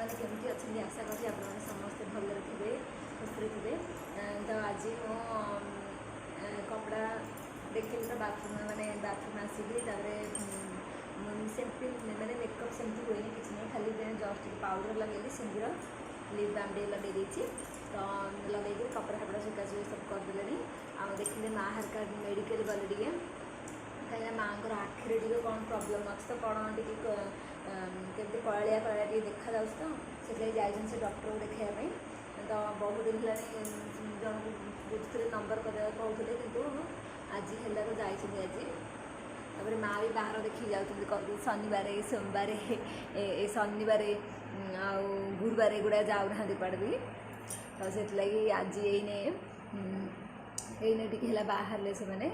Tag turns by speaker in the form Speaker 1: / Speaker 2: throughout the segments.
Speaker 1: मैंने केमती अच्छे आशा करছি आपने समस्ते भलरे थे खुशी थे। तो आज मो कपड़ा देखिए तो बाथरूम मैंने बाथरूम आसिक सिंपल मैंने मेकअप सेमती हुए किसी नहीं खाली जस्ट पाउडर लगे सिंदूर लिप बाम टे लगे तो लगे कपड़ा फपड़ा सुखासुखी सब करदे आ देखिए माँ हरका मेडिकल गले टे कहीं माँ आखिरे टे कौन प्रोब्लेम अच्छे तो कौन टी केमती कलिया कलिया टे देखा जाऊँ तो से जाइए डॉक्टर को देखापी तो बहुत दिन है जन बुझे नंबर कर कहते कि आज है तो जाइए आज माँ भी बाहर देखी जाऊँ शनिवार सोमवार शनिवार आ गुरुवार एगुड़ा जाऊना कुआड़े भी तो से आज यही टे बाहर से मैंने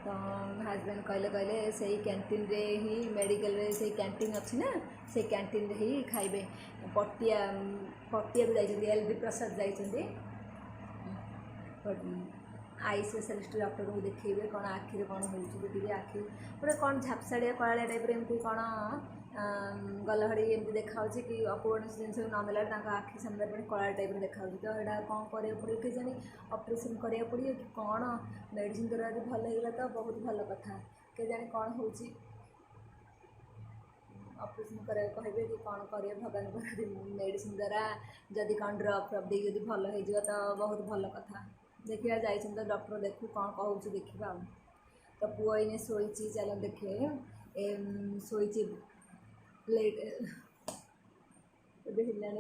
Speaker 1: तो हजबैंड कहले से कैंटीन रे ही मेडिकल रे से कैंटीन अच्छी ना से कैंटीन रे ही खाइबे पटिया पटिया भी जाइए एल बी प्रसाद जाइए आई स्पेशलिस्ट डॉक्टर को देखेबे कौन आखिरे कौन हो आखि गोटे कौन झापसाड़िया कलाया टाइप एमती कौन गला घड़ी एमती देखा कि कौन जिन न मिला आखि सामने पे कला टाइप देखा तो यहाँ कौन करा पड़ो कि जानी ऑपरेशन करा पड़ो कि कौन मेडिसिन द्वारा भल होगा तो बहुत भल कथा के जानी कौन हो ऑपरेशन करा कहे कि कौन करें भगवान मेडिसिन द्वारा जदि कौन ड्रप फ्रप दे जब भल हो तो बहुत भल कथा देखा जाइए तो डॉक्टर देखू कौन कहूँ देखा तो पुआ इन शोची चल देखे शोची लेट है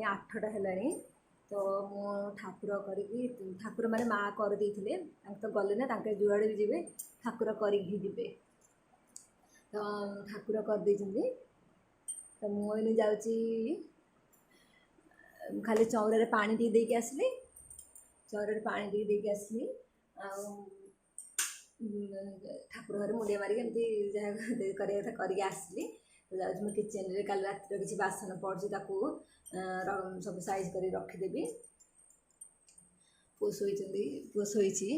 Speaker 1: 8टा है तो मु ठाकुर करी ठाकुर माने माँ कर देथिले तो गले ना जुआड़े भी जी ठाकुर करी जी तो ठाकुर कर देछंती तो मुझे जाऊँगी खाली चौरे पानी टी देके आसली चौरे पानी टी देके आसली ठाकुर घर मुंडिया मारिक एमती जहाँ कर करके आसली तो जाऊँ मैं किचेन रे कल रात किसी बासन पड़ी सब साइज कर रखीदेवी पुओ शोची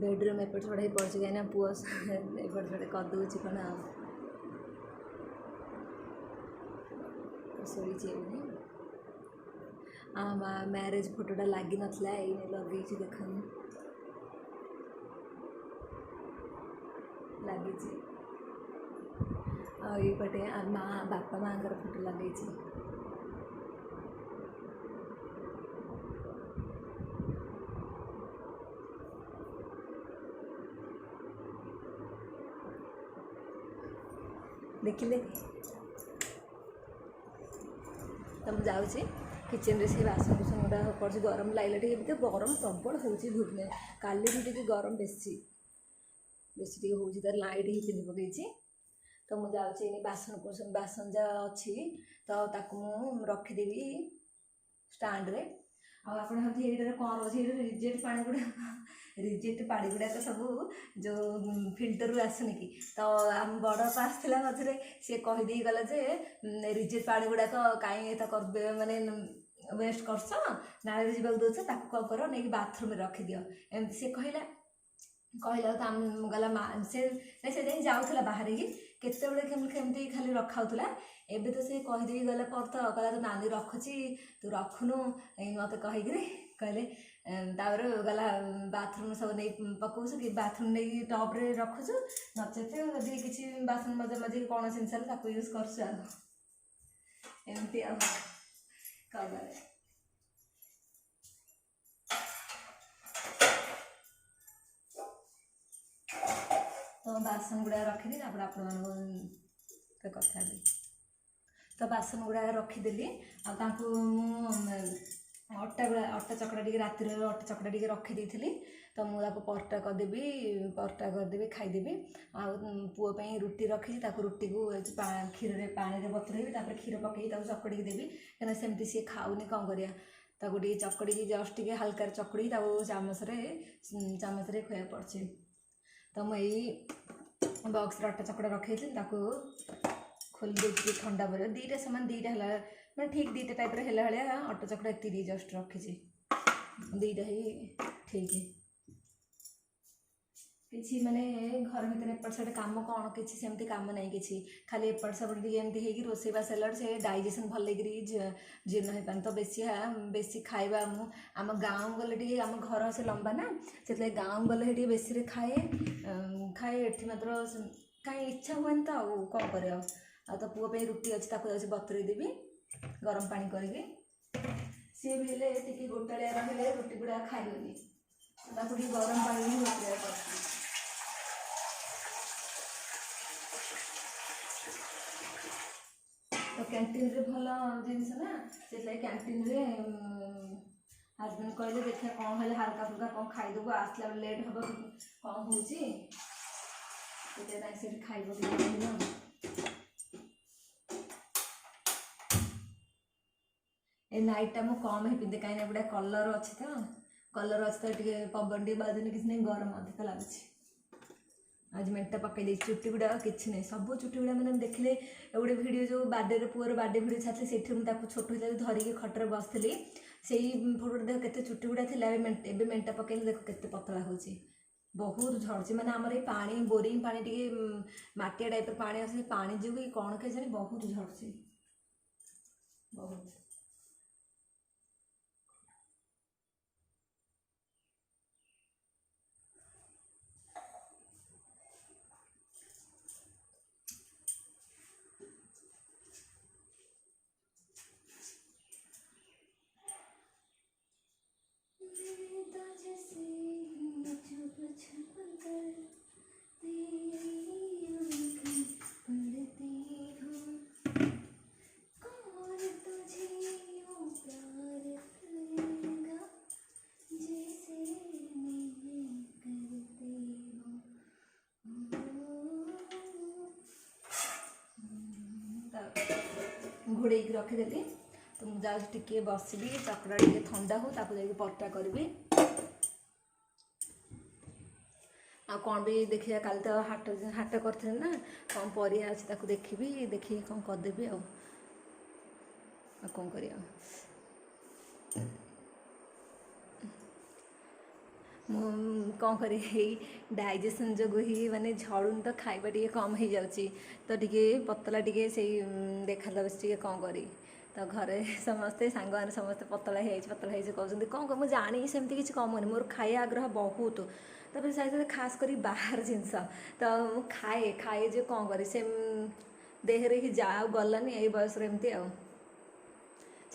Speaker 1: बेडरूम एपट छड़ा पड़ी कहीं पुओ एपट छड़ा करदे कौन शोची मैरेज फोटोटा लगी नाला ये लगे देखा लगी आईपटे माँ बापा माँ फोटो लगे देखिले तो मुझे जाऊँगी किचेन रे से बासन कुसन गुड़ा पड़ी गरम लगे टे तो गरम प्रबल हो भुवने काली भी गरम बेसी बेसी हो लाइट ही पिंधि पकई तो मुझे जाऊँगी बासन कुसन बासन जहाँ अच्छी तो ताकू रखीदेवी स्टाण्ड रे आप कौन रोचे रिजेक्ट पानी गुड़ा रिजेक्ट पानी गुड़ा तो सब जो फिल्टर रू आसुनी कि तो आम बड़ आसला मझे सी कहीदे गला जे रिजेक्ट पानी गुड़ा कहीं कर माने वेस्ट करस नाले जावाक दौच कौन कर नहीं बाथरूम रखीदि एमती सी कहला तो आम गला से जाऊला बाहर की केतबे केमती खाली रखाऊला एबे तो से कहीदे गला पर तो कहला तो नानी रखुची तू रखुनु मत कहीक कहले तापर गला बाथरूम सब नहीं पकाउस कि बाथरूम नहीं टप्रे रखुचु नचेत जदि किसी बासन मजा मजी कौन जिनस यूज करमती कहला तो बासन गुड़ा रखीदी आप कथा तो बासन गुड़ा रखीदेली अटा चकड़ा टी राति अटा चकड़ा टी रखी तो मुझे परटा करदेवी खाईदेवी पुओं रुटी रखी रुटी को क्षीर में पानी बतुरेबी क्षीर पकई चकड़ी देवी कहीं सेमती सी खाऊनी कौन कर चकड़ी जस्ट टे हाल्का चकड़ी चामच खुआ पड़ी तो मुझे बॉक्स अटा चकड़ा रखी खोल दे ठंडा पर दीटा सामान दीटा है मैं ठीक दीटा टाइप है भाया अटा चकड़ा एति जस्ट रखी दीटा ही ठीक है କିଛି ମାନେ ଘର ଭିତରେ ଏପଟ ସେପଟ କାମ କ'ଣ କିଛି ସେମିତି କାମ ନାହିଁ କିଛି, ଖାଲି ଏପଟ ସେପଟ ଟିକେ ଏମିତି ହେଇକି ରୋଷେଇବାସ ହେଲା ସେ ଡାଇଜେସନ୍ ଭଲ ହେଇକିରି ଜୀର୍ଣ୍ଣ ହେଇପାରୁନି। ତ ବେଶୀ ଖାଇବା ମୁଁ ଆମ ଗାଁ ଗଲେ ଟିକେ ଆମ ଘର ସେ ଲମ୍ବା ନା, ସେଥିଲାଗି ଗାଁ ଗଲେ ଟିକେ ବେଶୀରେ ଖାଏ ଏଠି ମାତ୍ର କାହିଁ ଇଚ୍ଛା ହୁଏନି ତ ଆଉ କ'ଣ କରିବା ଆଉ ତ ପୁଅ ପାଇଁ ରୁଟି ଅଛି ତାକୁ ଯାଉଛି ବତୁରେଇ ଦେବି ଗରମ ପାଣି କରିକି। ସିଏ ବି ହେଲେ ଟିକେ ଗୋଟାଳିଆ ରହିଲେ ରୁଟି ଗୁଡ଼ା ଖାଇବନି, ତାକୁ ଟିକେ ଗରମ ପାଣି ହିଁ ବତୁରେଇବା କରିଛି। ତ କ୍ୟାଣ୍ଟିନ୍ରେ ଭଲ ଜିନିଷ ନା, ସେଥିଲାଗି କ୍ୟାଣ୍ଟିନ୍ରେ ହଜବେଣ୍ଡ କହିଲେ ଦେଖିବା କ'ଣ ହେଲେ ହାଲକା ଫୁଲକା କ'ଣ ଖାଇଦେବୁ, ଆସିଲା ବେଳେ ଲେଟ୍ ହେବ କ'ଣ ହେଉଛି, ସେଥିପାଇଁ ସେଠି ଖାଇବ ଟିକେ କହିଲ। ଏ ନାଇଟ୍ଟା ମୁଁ କମ୍ ହିଁ ପିନ୍ଧେ କାହିଁକିନା ଗୋଟେ କଲର୍ ଅଛି ତ ଟିକେ ପବନ ଟିକେ ବାଜୁନି କିଛି ନାହିଁ, ଗରମ ଅଧିକ ଲାଗୁଛି। ଆଜି ମେଣ୍ଟା ପକାଇ ଦେଇଛି, ଚୁଟି ଗୁଡ଼ା କିଛି ନାହିଁ, ସବୁ ଚୁଟି ଗୁଡ଼ା ମାନେ ଦେଖିଲେ ଗୋଟେ ଭିଡ଼ିଓ ଯେଉଁ ବାର୍ଥଡେରେ ପୁଅର ବାର୍ଥଡେ ଭିଡ଼ିଓ ଛାଡ଼ିଥିଲି ସେଇଠି ମୁଁ ତାକୁ ଛୋଟ ହେଇଥିଲା ଧରିକି ଖଟରେ ବସିଥିଲି, ସେଇ ଫଟୋରେ ଦେଖ କେତେ ଚୁଟି ଗୁଡ଼ା ଥିଲା, ଏବେ ମେଣ୍ଟା ପକାଇଲେ ଦେଖ କେତେ ପତଳା ହେଉଛି, ବହୁତ ଝଡ଼ୁଛି। ମାନେ ଆମର ଏଇ ପାଣି ବୋରିଂ ପାଣି ଟିକେ ମାଟିଆ ଟାଇପ୍ର ପାଣି ଆସୁଛି, ପାଣି ଯୋଗୁଁ କ'ଣ କେଜାଣି ବହୁତ ଝଡ଼ୁଛି ବହୁତ। घोड़ेक रखीदेली तो मुझे जाऊँ टिके बसबी चकड़ा टे थंडा हो ताको जाके पटा करी आ कौन भी देखिए काल तो हाट हाट करते ना कौन परिया अच्छे ताको देखी देखिए कौन करदेवी आ कौन कर कौन कर डाइजेसन जो ही माने झड़ून तो खाइबा टे कम हो जाऊँगी तो टे पतला टे से देखा टे कौन करी तो घरे समस्ते सांग समस्ते पतला कहते कौन कर मुझे जानी सेमती किसी कमुनि मोर खाया आग्रह बहुत तापर से खास कर बाहर जिनस तो खाए खाए जो कौन कर से देहरे ही जा गलानी ये बयस एमती आ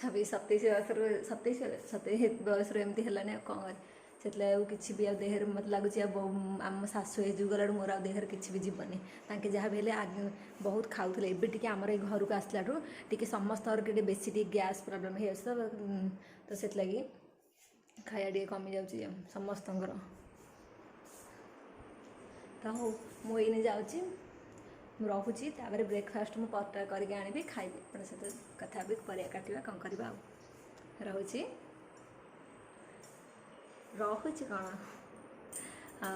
Speaker 1: 26-27 बयस 27 बयस एमती है कौन कर से किसी भी देहर मत लगुच आम शाशु एज गला मोर आ देहर किसी भी जीवनी ताकि जहाँ भी बहुत खाऊले एबे आमर ये घर को आसला टे समस्त बेसी टे गैस प्रॉब्लम है तो से लगी खाया टे कमी जाऊँगी समस्त तो हो मुझे जाऊँगी रोची ब्रेकफास्ट मुझे पता करके आनी खाइबी अपने सहित कथा भी परिया काटा कौन करवा रोची रोची कौन आ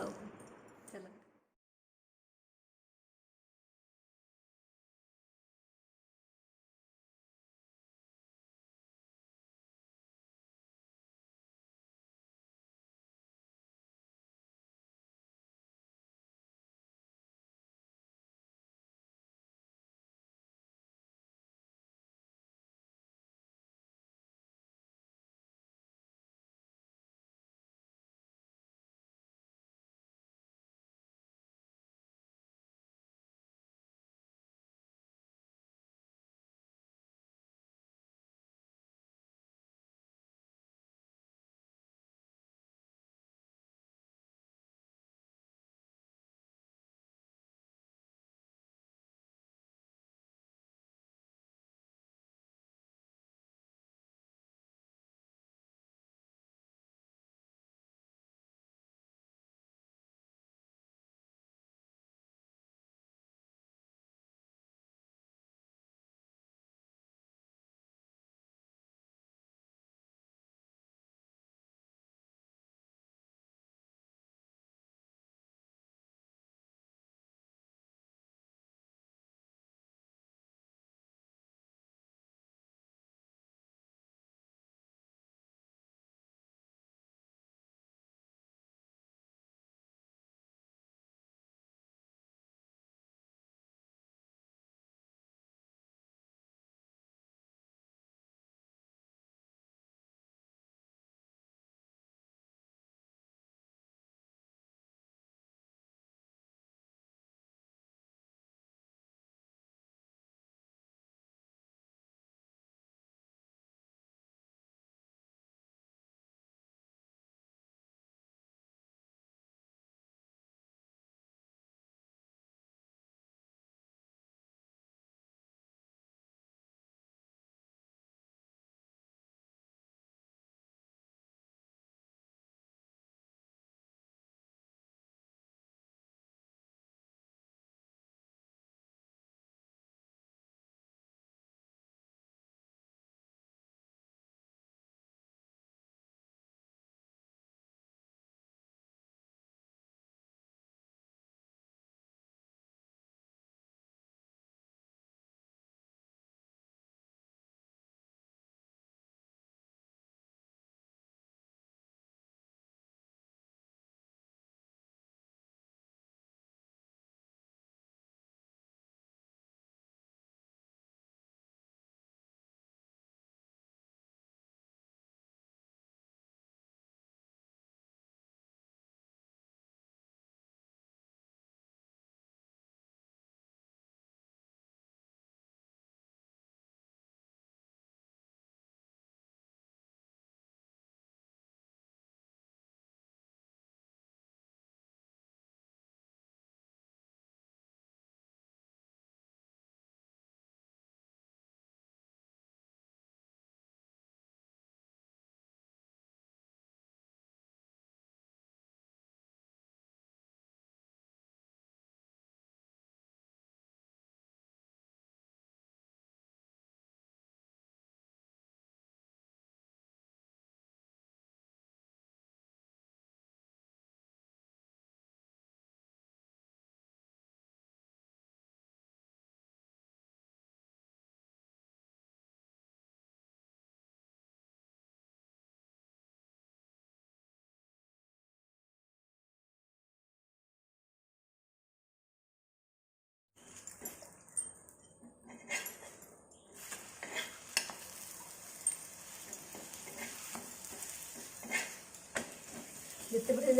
Speaker 1: जिते पटे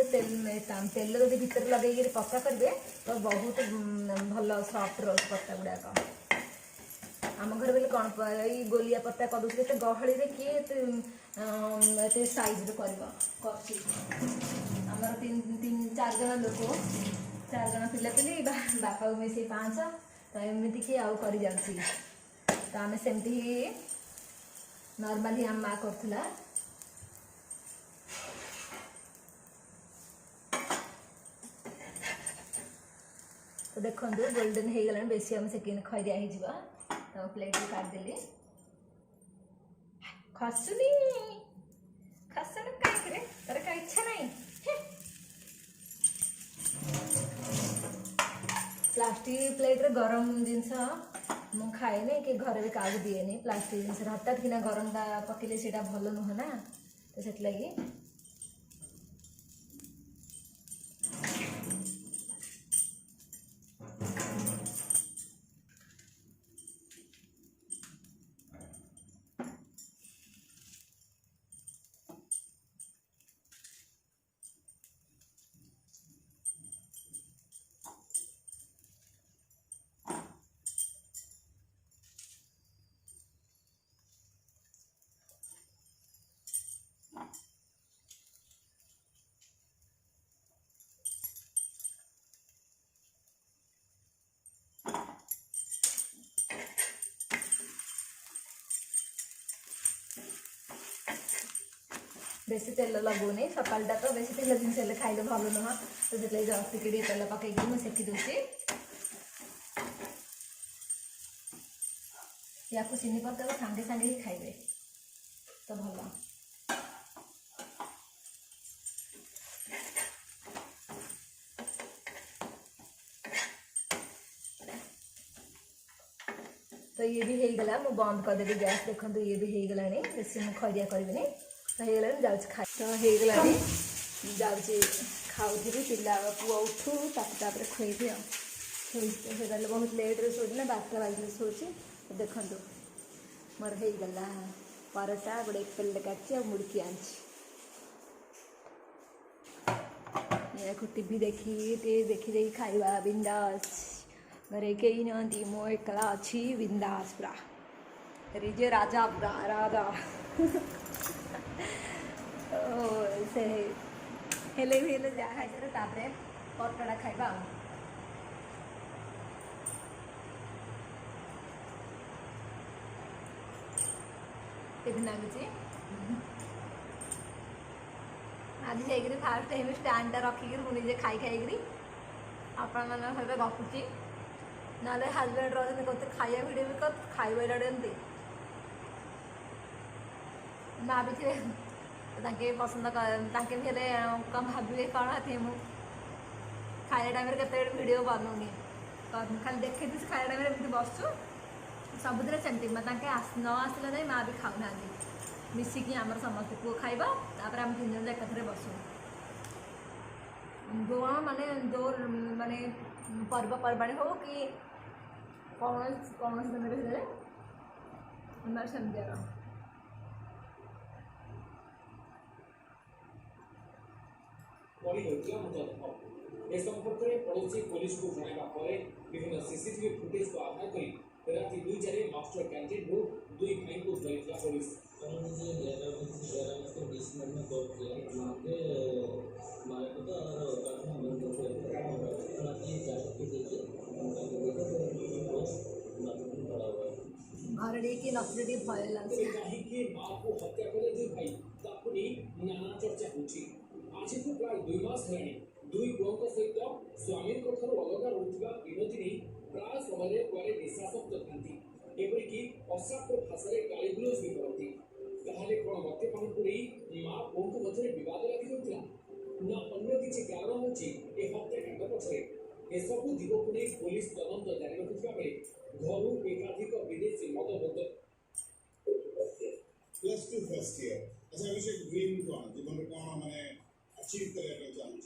Speaker 1: तेल जब भितर लगे पक्का करेंगे तो बहुत भल सफ्ट रोज पत्ता गुड़ाक आम घर बोले कौन ये गोलिया पत्ता कर गहली किए एत साइज करमर तीन चार जन लोक 4 जन पिलापिली बापा को मिसे 5 तो एमती कि आउ कर जाऊँगी तो आम सेमती नॉर्मली आम माँ करथिला तो देखो गोल्डन हो गला बेसी आम सेकेंड खैरिया हो तो प्लेट काटदेली खसुनी खसन कहीं तार का इच्छा नहीं प्लास्टिक प्लेट रे गरम जिनस मु खाए कि घर भी क्या दिए प्लास्टिक जिन हठात कि गरम पकड़े से भल नुह ना तो से लगी बेसी तेल लगुनि सकालटा तो बेसी तेल जिन खाइले भल नुह तो से टिके तेल पकई मुझे सेकी दूसरी या चीनी पत्ता सांगे सांगे ही खाइबे तो भल तो ये भी हो गला मु बंद करदेवी गैस देखो ये भी हो गला बेसी मुझे खरिया करी तो हो गला खाई तो हो गला जाऊँगी खाऊथी पिला पुआ उठू तापर खुएबी आगे बहुत लेट्रे शोची ना 12टा बाजे शोची तो देखो मोर हो गला परोटा गोटे प्लेट काटी मुड़की आँची टीवी देखी देखी खाइबा बिंदास घरे कई नही मो एकला अच्छी बिंदास पूरा रिजे राजा पूरा राजा से हेले भी हेले जा खाई तापरे परोटा खाइबा लगुच आज जाकर फास्ट टाइम स्टाण्डा रखिक मुझे खाई खाई आपण मान सहित गपुची ना हजबैंड रही कत खाया भिडियो भी कर खाइबा एमती माँ भी थे ताके पसंद ताके भी हेले कम भावे कौन थे मु खाया टाइम के वीडियो बनौनी खाली देखे खाया टाइम एमती बसु सबुद सेमती न आसला ना माँ भी खाऊना मिसिकी आमर समस्त पुओ खाइबा तापर आम 3 जन एकथरे बसु जो माने जो माने पर्वपर्वाणी हो कि कौन दिन भी सेमती
Speaker 2: पड़ोसी पुलिस को जणाइबा परे विभिन्न सीसीटीवी फुटेज को आधार करी राति 2 बजे मास्टर कैंटीन रो 2 भाई को धरिला पुलिस जे के 20 मिनट में कॉल किया माके मारे को तो प्रार्थना बंद कर राति 4 के देखिए
Speaker 1: घर के नफरती भय लगे
Speaker 2: कहीं के मां को हत्या करे जे भाई तापुनी नाना चर्चा होची आज को प्राय 2 मास हेलानी 2 पुओं सहित स्वामी अलग रोकवा विनोदिनी प्राय समय कुआरे निशाशक्त था एपरिक अशाक्त भाषा गालीगुलज भी करती कौन मद्यपान कर माँ पुओं मध्य बद लगी ना अन्य किसी कारण हो हत्याकांड पछरे एसबू दिग को नहीं पुलिस तदंत जारी रखुवा बेले घर एकाधिक विदेशी मद बोतल
Speaker 3: +2 फर्स्ट ईयर अच्छा अभिषेक ड्रीम कौन जीवन कौन माने अचीव करने चाहूँ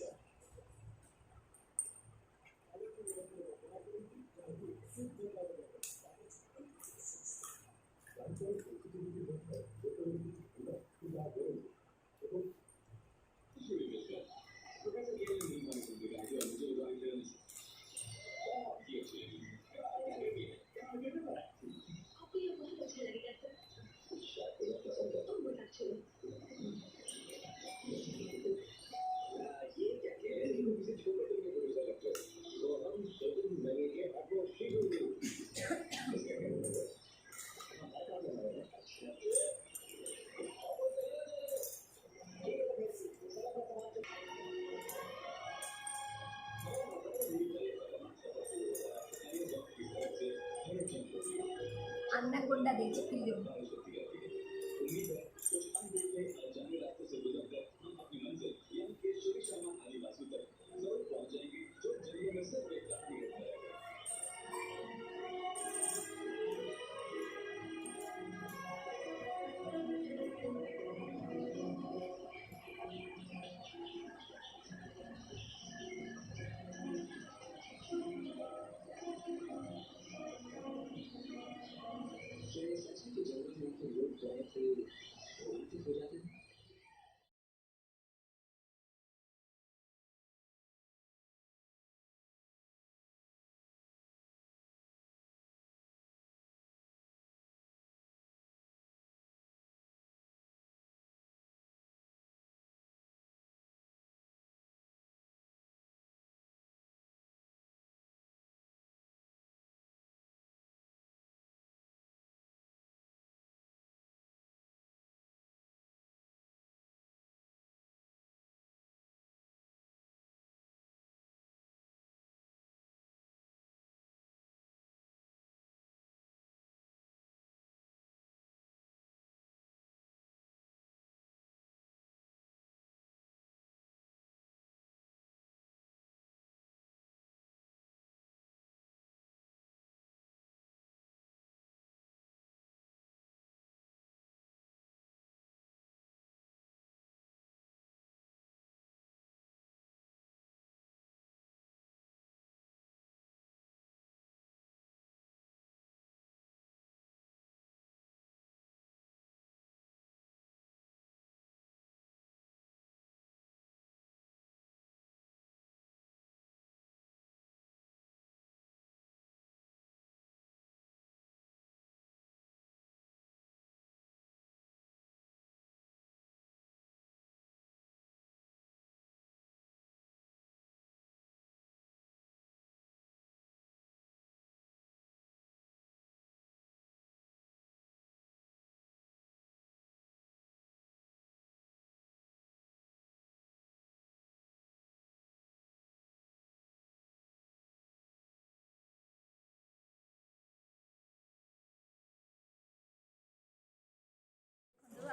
Speaker 1: अंडा दीजिए फिल्म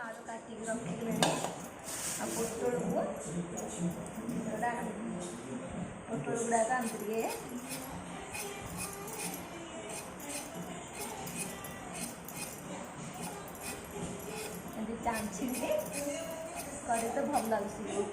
Speaker 1: आलू काटिक रखिले आ पोटल को पोटल गुड़ाक आमके चांची करे तो भल लगे।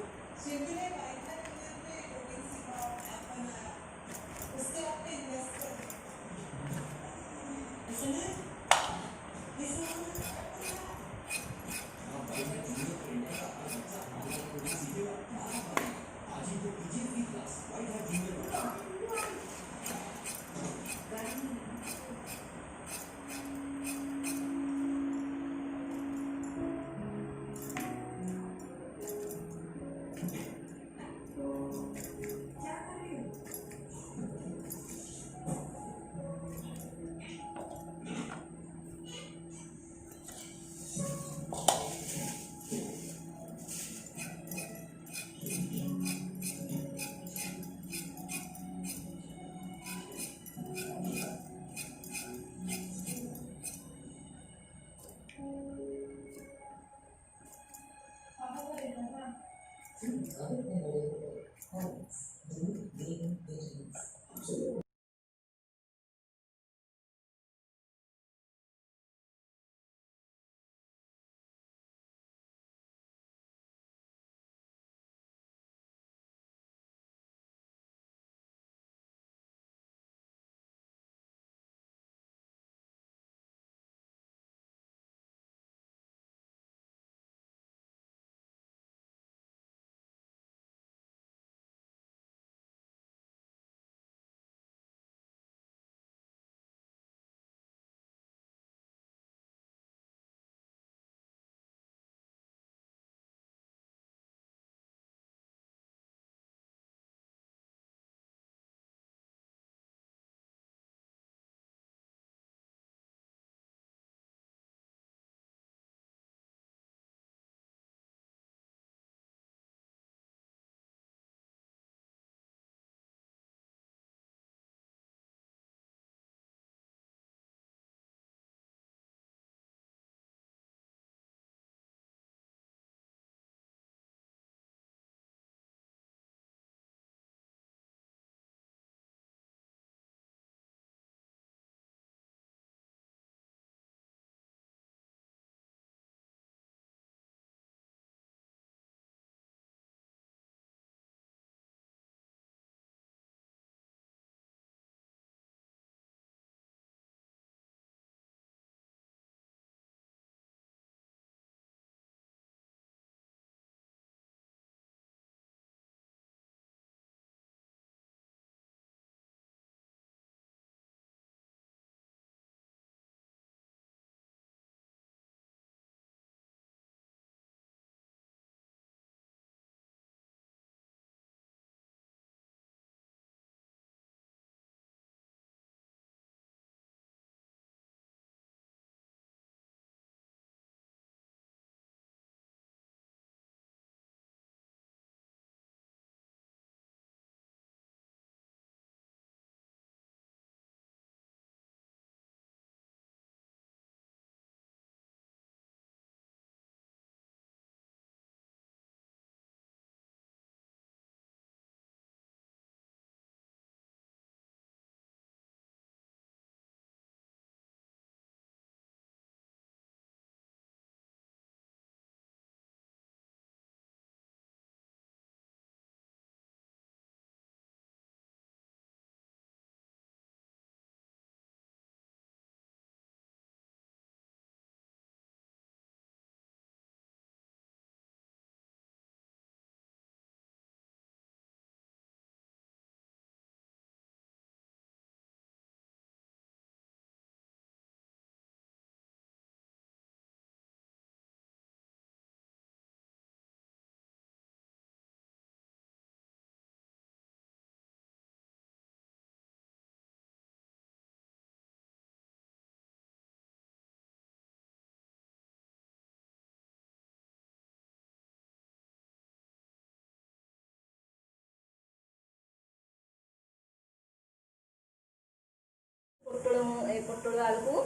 Speaker 1: पोटल आलू को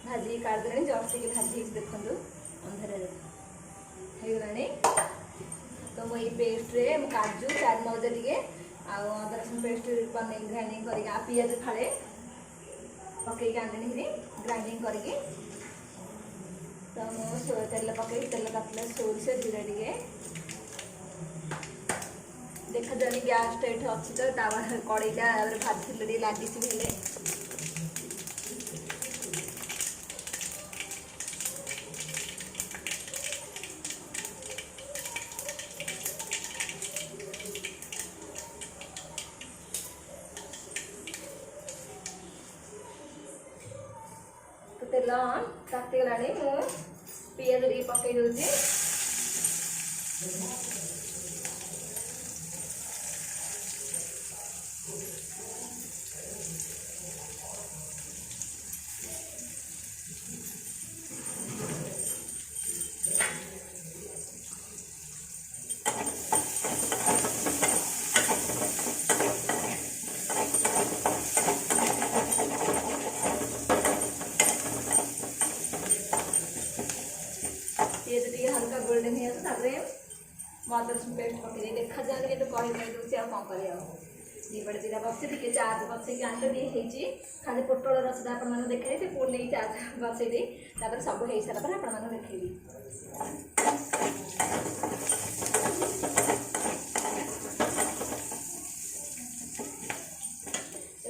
Speaker 1: भाजी काटदे जस्ट टे भाजी देखो अंधारे होगलानी। तो मुझे पेस्ट रे काजू चारमगज टे अदा रसुण पेस्ट बन ग्राइंडिंग कर पिज फाड़े पकईक आनी ग्राइंडिंग करके तो मुझे तेल पकई तेल तापले सोरिष जीरा टे देखा जानी गैस तो ये अच्छी तो तावा कड़ईटा भाजी टे लगी हेले तो तेल तातीगला पिज टे पकई दूसरी हल्का गोल्डन हो अदा रसुण पेस्ट पकई देखा जाए तो कही दूसरी कौन कर दीपटे दिटा बस टे चार्ज बसई आने टे खाली पोटल रसदा आप देखी पुणी नहीं चार्ज बसई सब हो सारा पर आप देखी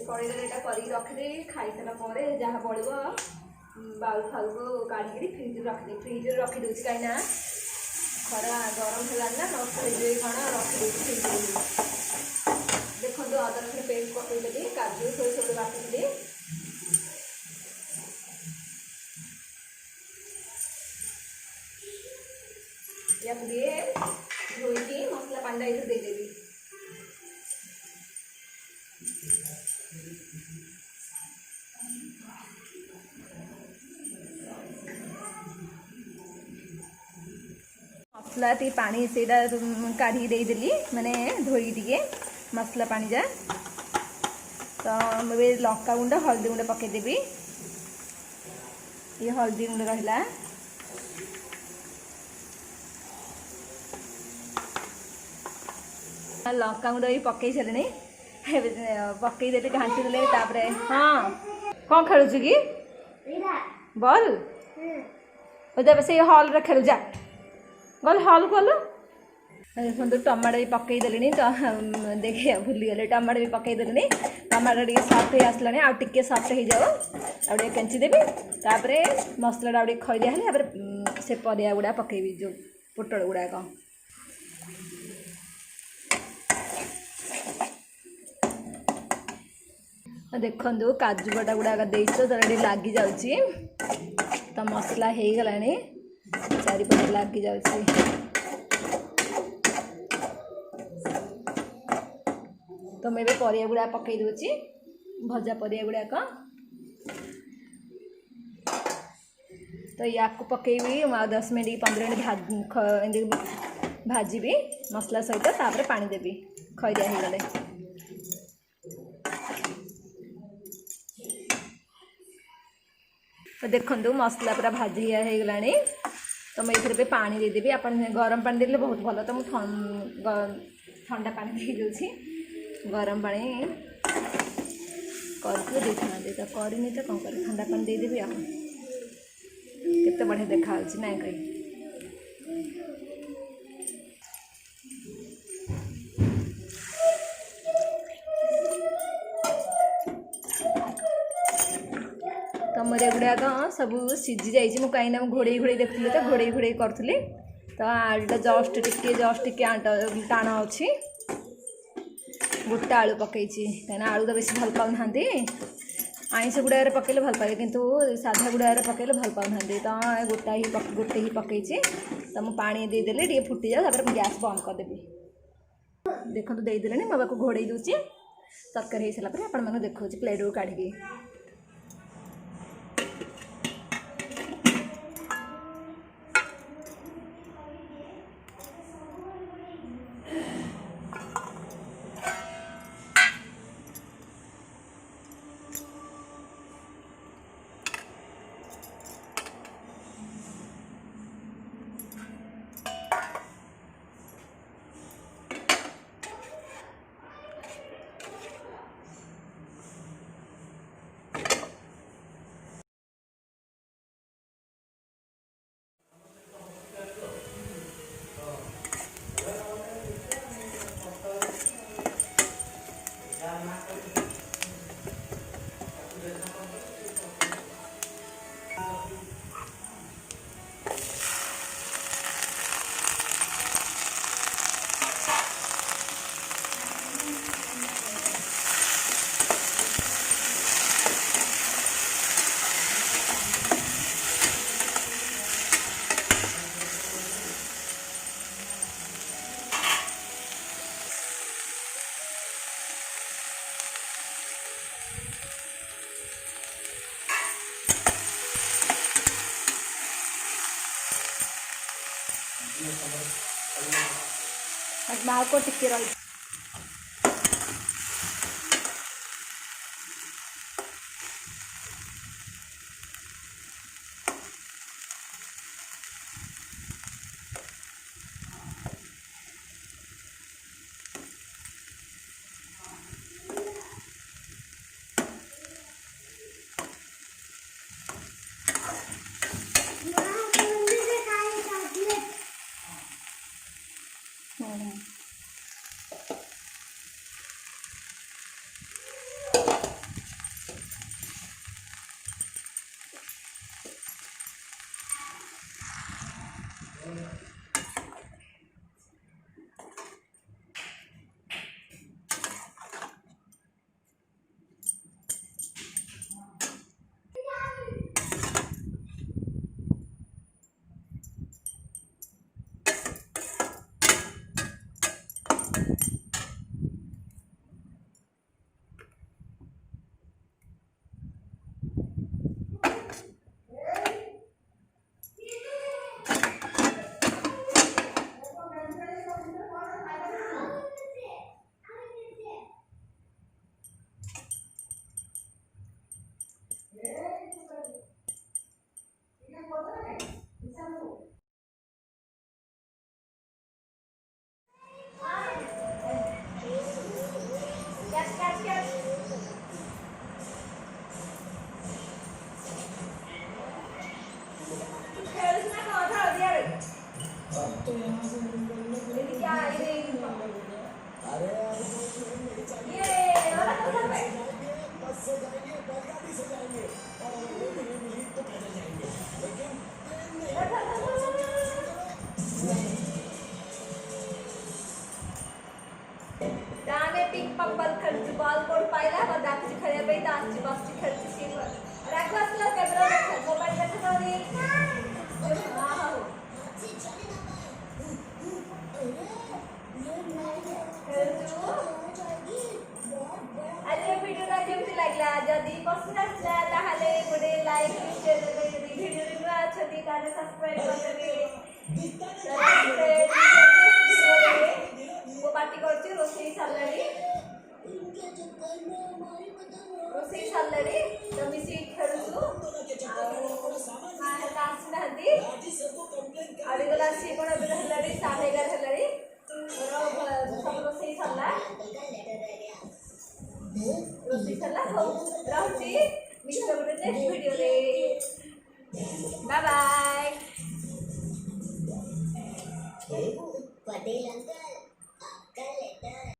Speaker 1: कड़े कर रखिदे खाई सारा जहाँ बढ़ बाउल फाउल को काढ़ी फ्रिज रखिदे फ्रिज रखीदे कहीं खरा गरम है ना नष्ट हो कौन रखिदे फ्रिज देखो अदा रसुण पेस्ट पकईदेली काजू सोरिष बाटिदेली या धोईकी मसला पांडा ये देदेवी मसला टी पानी से काढ़ी देदेली माने धोई टे मसला पानी जा तो मुझे लंका गुंड हल्दी गुंड पकईदेवी ये हल्दी गुंड रहा लंका गुंड भी पकई सारे पकईदेली घाटी देले हाँ कौन खेलुचु कि बल से हल रे खेलु जा गल हल गल देखो टमाटो भी पकईदेली तो देखिए भूलीगले टमाटो भी पकईदेली टमाटो टे सफ्ट हो आसला आउ टे सफ्ट हो जाओ आउ केंचीदेवी तापर मसला आउ खई दिया से परिया गुड़ा पकईबी जो पोटल गुड़ाक देखु काजू बटा गुड़ाक दे तो लगी जाऊँगी तो मसला हो गला चारिपटे लगी जाऊँगी तो मुझे परिया गुड़ा पकई दूची भजा परिया गुड़ाक तो या पकईबी 10 मिनट 15 मिनट भाजी मसला सहित तापर पानी देवी खैरिया हो गले तो देखो मसला पूरा भाजी हो गला तो मुझे ये पानी देदेवी आप गरम पानी देले बहुत भल तो मुझे ठंडा पानी दे दूँगी गरम पानी करके देते तो करनी तो कौन कर ठंडा पानी देदेवी आप केते बढ़िया देखा ना कहीं तो मोर गुड़ाक सब सीझी जाइए कहीं घोड़े घोड़े देखुली तो घोड़े घोड़े करी तो आलूटा जस्ट टे टाण अच्छी गोटा आलू पकई कहीं आलू तो बेसी भल पाऊना आईस गुड़ारे पकड़े भल पाए किंतु साधा गुड़ारे पकड़े भल पाऊना तो गोटे ही पकई तो मुझे पानी देदेले टे फुटी जाओ गैस बंद करदेवी देखो देदेले मो बाको घोड़े दूची तरकारी हो सारा आप देखा प्लेट को काढ़ी ମାଆକୁ ଟିକେ ରହି दाने पिंक पंपल खर्च बॉल कोड पाहिला बघ दाखची खड्या बाई दासची बॉक्सची खर्च सीन राखू असलं कॅमेरा मोबाईल कसं जाऊनी आज वीडियोला केमती लागला जदी पसंद असला ताहले गोटे लाइक शेयर करी वीडियो रे नुआ छथि ताले सब्सक्राइब करबे वो पार्टी करछि रोसई सालाडी तो मिसी खेलुछु माहे कास नहदी आडी गला सी कोन बेहलाडी 11:30 हेलाडी सब रोसई साला रोसई साला हो रहछि मिस्टर गोटे नेक्स्ट वीडियो रे बाय बाय
Speaker 4: पटेल अंकल